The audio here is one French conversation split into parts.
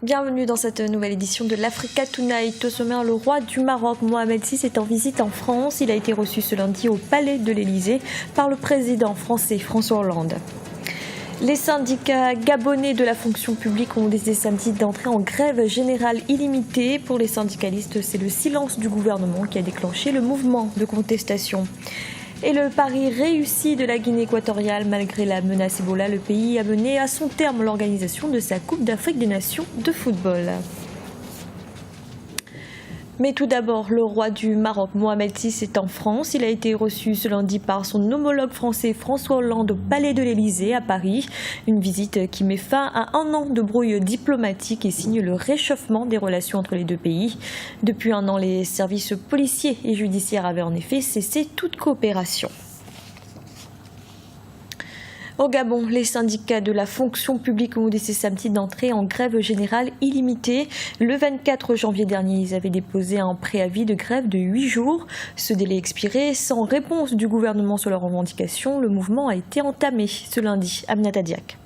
Bienvenue dans cette nouvelle édition de l'Africa Tonight. Au sommaire, le roi du Maroc, Mohamed VI, est en visite en France. Il a été reçu ce lundi au Palais de l'Élysée par le président français François Hollande. Les syndicats gabonais de la fonction publique ont décidé samedi d'entrer en grève générale illimitée. Pour les syndicalistes, c'est le silence du gouvernement qui a déclenché le mouvement de contestation. Et le pari réussi de la Guinée équatoriale, malgré la menace Ebola, le pays a mené à son terme l'organisation de sa Coupe d'Afrique des Nations de football. Mais tout d'abord, le roi du Maroc, Mohamed VI, est en France. Il a été reçu ce lundi par son homologue français François Hollande au Palais de l'Élysée à Paris. Une visite qui met fin à un an de brouille diplomatique et signe le réchauffement des relations entre les deux pays. Depuis un an, les services policiers et judiciaires avaient en effet cessé toute coopération. Au Gabon, les syndicats de la fonction publique ont décidé samedi d'entrer en grève générale illimitée. Le 24 janvier dernier, ils avaient déposé un préavis de grève de 8 jours. Ce délai expiré, sans réponse du gouvernement sur leurs revendications, le mouvement a été entamé ce lundi. Aminata Diak.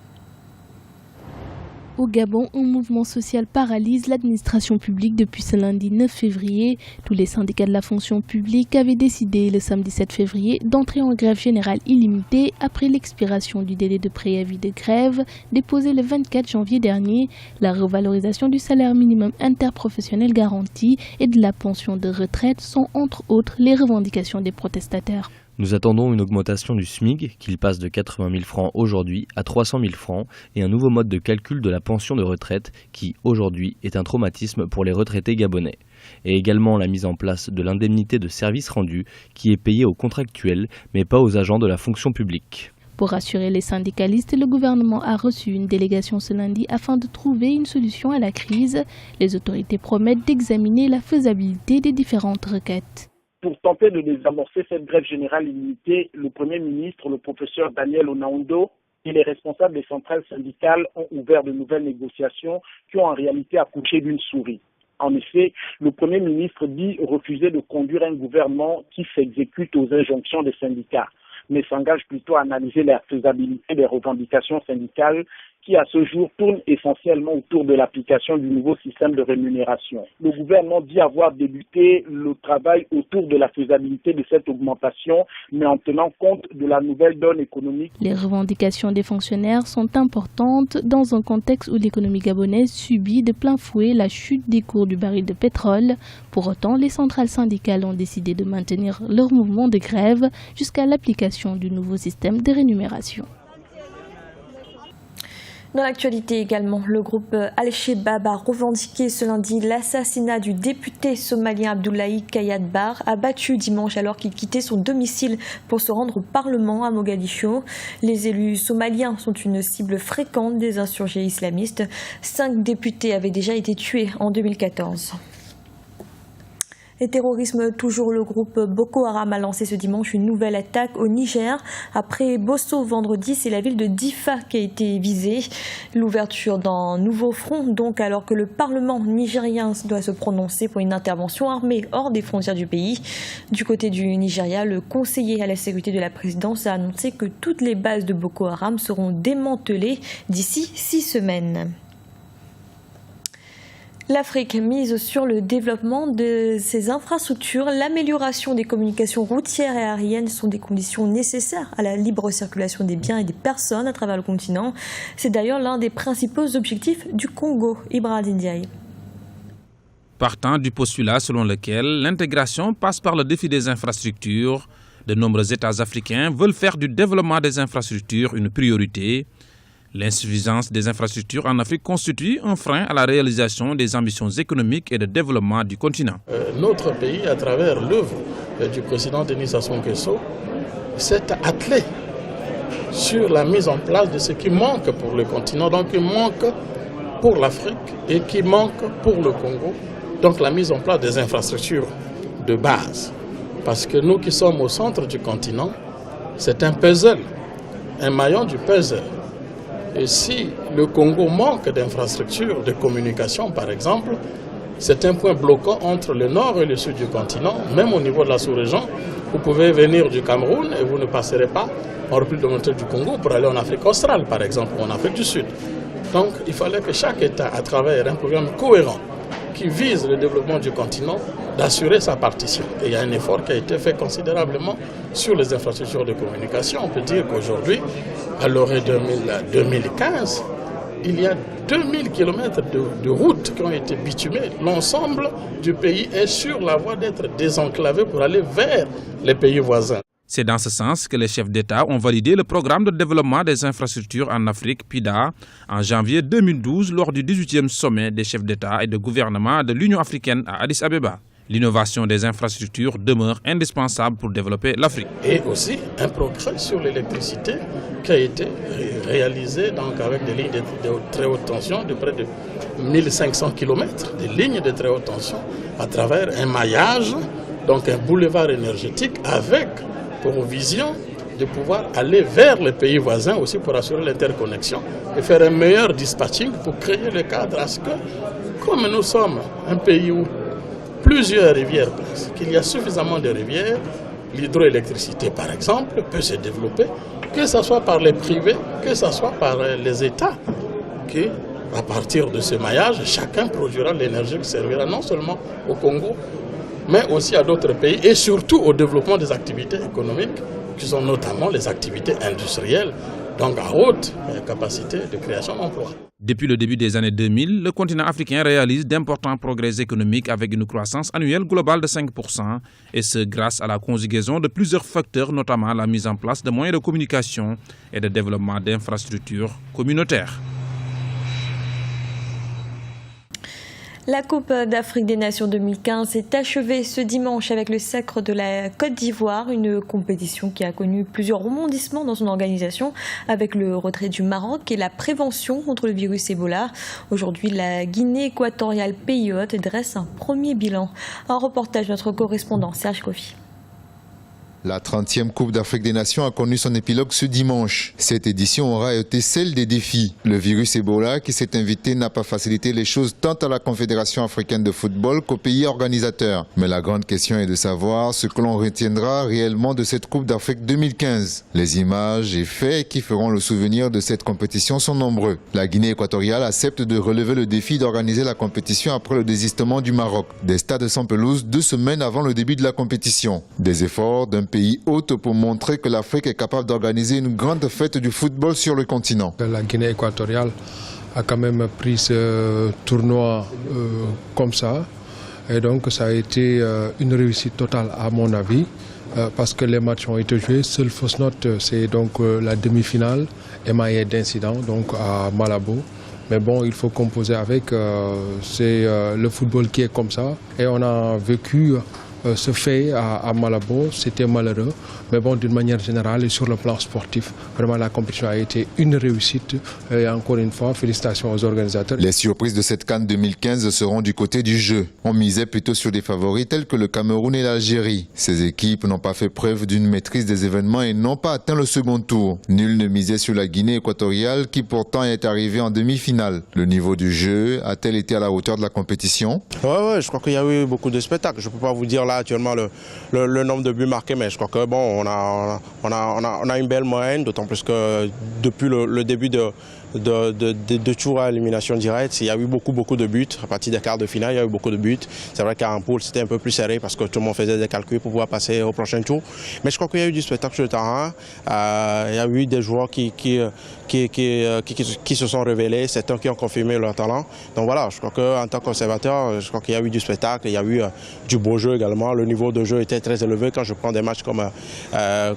Au Gabon, un mouvement social paralyse l'administration publique depuis ce lundi 9 février. Tous les syndicats de la fonction publique avaient décidé le samedi 7 février d'entrer en grève générale illimitée après l'expiration du délai de préavis de grève déposé le 24 janvier dernier. La revalorisation du salaire minimum interprofessionnel garanti et de la pension de retraite sont entre autres les revendications des protestataires. Nous attendons une augmentation du SMIC, qu'il passe de 80 000 francs aujourd'hui à 300 000 francs, et un nouveau mode de calcul de la pension de retraite qui, aujourd'hui, est un traumatisme pour les retraités gabonais. Et également la mise en place de l'indemnité de service rendu, qui est payée aux contractuels, mais pas aux agents de la fonction publique. Pour rassurer les syndicalistes, le gouvernement a reçu une délégation ce lundi afin de trouver une solution à la crise. Les autorités promettent d'examiner la faisabilité des différentes requêtes. Pour tenter de désamorcer cette grève générale illimitée, le Premier ministre, le professeur Daniel Onaondo, et les responsables des centrales syndicales ont ouvert de nouvelles négociations qui ont en réalité accouché d'une souris. En effet, le Premier ministre dit refuser de conduire un gouvernement qui s'exécute aux injonctions des syndicats, mais s'engage plutôt à analyser la faisabilité des revendications syndicales qui, à ce jour, tournent essentiellement autour de l'application du nouveau système de rémunération. Le gouvernement dit avoir débuté le travail autour de la faisabilité de cette augmentation, mais en tenant compte de la nouvelle donne économique. Les revendications des fonctionnaires sont importantes dans un contexte où l'économie gabonaise subit de plein fouet la chute des cours du baril de pétrole. Pour autant, les centrales syndicales ont décidé de maintenir leur mouvement de grève jusqu'à l'application du nouveau système de rémunération. Dans l'actualité également, le groupe Al-Shebab a revendiqué ce lundi l'assassinat du député somalien Abdoulaye Kayad Bar, abattu dimanche alors qu'il quittait son domicile pour se rendre au Parlement à Mogadiscio. Les élus somaliens sont une cible fréquente des insurgés islamistes. 5 députés avaient déjà été tués en 2014. Et terrorisme toujours, le groupe Boko Haram a lancé ce dimanche une nouvelle attaque au Niger. Après Bosso vendredi, c'est la ville de Difa qui a été visée. L'ouverture d'un nouveau front donc, alors que le Parlement nigérien doit se prononcer pour une intervention armée hors des frontières du pays. Du côté du Nigeria, le conseiller à la sécurité de la présidence a annoncé que toutes les bases de Boko Haram seront démantelées d'ici 6 semaines. L'Afrique mise sur le développement de ses infrastructures. L'amélioration des communications routières et aériennes sont des conditions nécessaires à la libre circulation des biens et des personnes à travers le continent. C'est d'ailleurs l'un des principaux objectifs du Congo. Ibrahim Ndiaye. Partant du postulat selon lequel l'intégration passe par le défi des infrastructures, de nombreux États africains veulent faire du développement des infrastructures une priorité. L'insuffisance des infrastructures en Afrique constitue un frein à la réalisation des ambitions économiques et de développement du continent. Notre pays, à travers l'œuvre du président Denis Sassou Nguesso, s'est attelé sur la mise en place de ce qui manque pour le continent, donc qui manque pour l'Afrique et qui manque pour le Congo, donc la mise en place des infrastructures de base. Parce que nous qui sommes au centre du continent, c'est un puzzle, un maillon du puzzle. Et si le Congo manque d'infrastructures de communication, par exemple, c'est un point bloquant entre le nord et le sud du continent, même au niveau de la sous-région. Vous pouvez venir du Cameroun et vous ne passerez pas en République démocratique du Congo pour aller en Afrique australe, par exemple, ou en Afrique du Sud. Donc il fallait que chaque État, à travers un programme cohérent qui vise le développement du continent, d'assurer sa partition. Et il y a un effort qui a été fait considérablement sur les infrastructures de communication. On peut dire qu'aujourd'hui, à l'orée 2015, il y a 2000 km de routes qui ont été bitumées. L'ensemble du pays est sur la voie d'être désenclavé pour aller vers les pays voisins. C'est dans ce sens que les chefs d'État ont validé le programme de développement des infrastructures en Afrique, PIDA, en janvier 2012 lors du 18e sommet des chefs d'État et de gouvernement de l'Union africaine à Addis Abeba. L'innovation des infrastructures demeure indispensable pour développer l'Afrique. Et aussi un progrès sur l'électricité qui a été réalisé donc avec des lignes de très haute tension de près de 1500 km, des lignes de très haute tension à travers un maillage, donc un boulevard énergétique avec pour vision de pouvoir aller vers les pays voisins aussi pour assurer l'interconnexion et faire un meilleur dispatching pour créer le cadre à ce que, comme nous sommes un pays où plusieurs rivières passent, qu'il y a suffisamment de rivières, l'hydroélectricité par exemple peut se développer, que ce soit par les privés, que ce soit par les États, qui à partir de ce maillage, chacun produira l'énergie qui servira non seulement au Congo, mais aussi à d'autres pays et surtout au développement des activités économiques, qui sont notamment les activités industrielles, donc à haute capacité de création d'emplois. Depuis le début des années 2000, le continent africain réalise d'importants progrès économiques avec une croissance annuelle globale de 5%, et ce grâce à la conjugaison de plusieurs facteurs, notamment la mise en place de moyens de communication et de développement d'infrastructures communautaires. La Coupe d'Afrique des Nations 2015 s'est achevée ce dimanche avec le sacre de la Côte d'Ivoire, une compétition qui a connu plusieurs rebondissements dans son organisation avec le retrait du Maroc et la prévention contre le virus Ebola. Aujourd'hui, la Guinée équatoriale, pays hôte, dresse un premier bilan. Un reportage de notre correspondant Serge Kofi. La 30e Coupe d'Afrique des Nations a connu son épilogue ce dimanche. Cette édition aura été celle des défis. Le virus Ebola qui s'est invité n'a pas facilité les choses tant à la Confédération africaine de football qu'aux pays organisateurs. Mais la grande question est de savoir ce que l'on retiendra réellement de cette Coupe d'Afrique 2015. Les images et faits qui feront le souvenir de cette compétition sont nombreux. La Guinée équatoriale accepte de relever le défi d'organiser la compétition après le désistement du Maroc. Des stades sans pelouse 2 semaines avant le début de la compétition. Des efforts d'un pays hôte pour montrer que l'Afrique est capable d'organiser une grande fête du football sur le continent. La Guinée équatoriale a quand même pris ce tournoi comme ça, et donc ça a été une réussite totale à mon avis, parce que les matchs ont été joués. Seule fausse note, c'est donc la demi-finale émaillée d'incidents donc à Malabo. Mais bon, il faut composer avec, c'est le football qui est comme ça, et on a vécu ce fait à Malabo, c'était malheureux, mais bon, d'une manière générale et sur le plan sportif, vraiment la compétition a été une réussite, et encore une fois, félicitations aux organisateurs. Les surprises de cette CAN 2015 seront du côté du jeu. On misait plutôt sur des favoris tels que le Cameroun et l'Algérie. Ces équipes n'ont pas fait preuve d'une maîtrise des événements et n'ont pas atteint le second tour. Nul ne misait sur la Guinée équatoriale qui pourtant est arrivée en demi-finale. Le niveau du jeu a-t-il été à la hauteur de la compétition? Ouais, je crois qu'il y a eu beaucoup de spectacles. Je ne peux pas vous dire là actuellement le nombre de buts marqués, mais je crois que bon, on a une belle moyenne, d'autant plus que depuis le début de tour à élimination directe, il y a eu beaucoup de buts. À partir des quarts de finale, il y a eu beaucoup de buts. C'est vrai qu'en poule, c'était un peu plus serré parce que tout le monde faisait des calculs pour pouvoir passer au prochain tour. Mais je crois qu'il y a eu du spectacle sur le terrain. Il y a eu des joueurs qui se sont révélés, certains qui ont confirmé leur talent. Donc voilà, je crois qu'en tant qu'observateur, je crois qu'il y a eu du spectacle, il y a eu du beau jeu également. Le niveau de jeu était très élevé. Quand je prends des matchs comme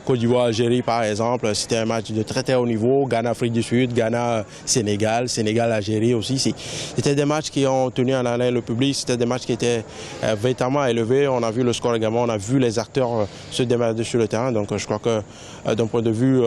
Côte d'Ivoire, Algérie par exemple, c'était un match de très haut niveau. Ghana, Afrique du Sud, Ghana, Sénégal, Algérie aussi. C'était des matchs qui ont tenu en haleine le public, c'était des matchs qui étaient véritablement élevés. On a vu le score également, on a vu les acteurs se démerder sur le terrain. Donc je crois que d'un point de vue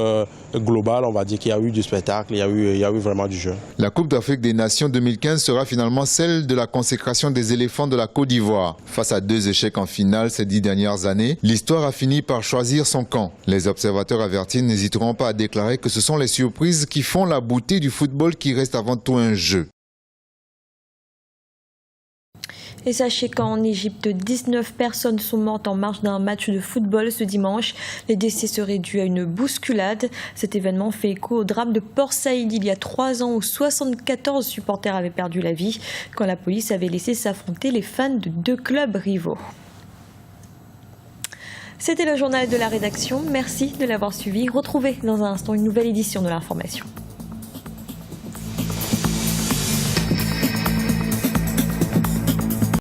global, on va dire qu'il y a eu du spectacle, il y a eu vraiment du jeu. La Coupe d'Afrique des Nations 2015 sera finalement celle de la consécration des éléphants de la Côte d'Ivoire. Face à 2 échecs en finale ces 10 dernières années, l'histoire a fini par choisir son camp. Les observateurs avertis n'hésiteront pas à déclarer que ce sont les surprises qui font la beauté du football qui reste avant tout un jeu. Et sachez qu'en Égypte, 19 personnes sont mortes en marge d'un match de football ce dimanche. Les décès seraient dus à une bousculade. Cet événement fait écho au drame de Port Saïd il y a 3 ans où 74 supporters avaient perdu la vie quand la police avait laissé s'affronter les fans de 2 clubs rivaux. C'était le journal de la rédaction. Merci de l'avoir suivi. Retrouvez dans un instant une nouvelle édition de l'information.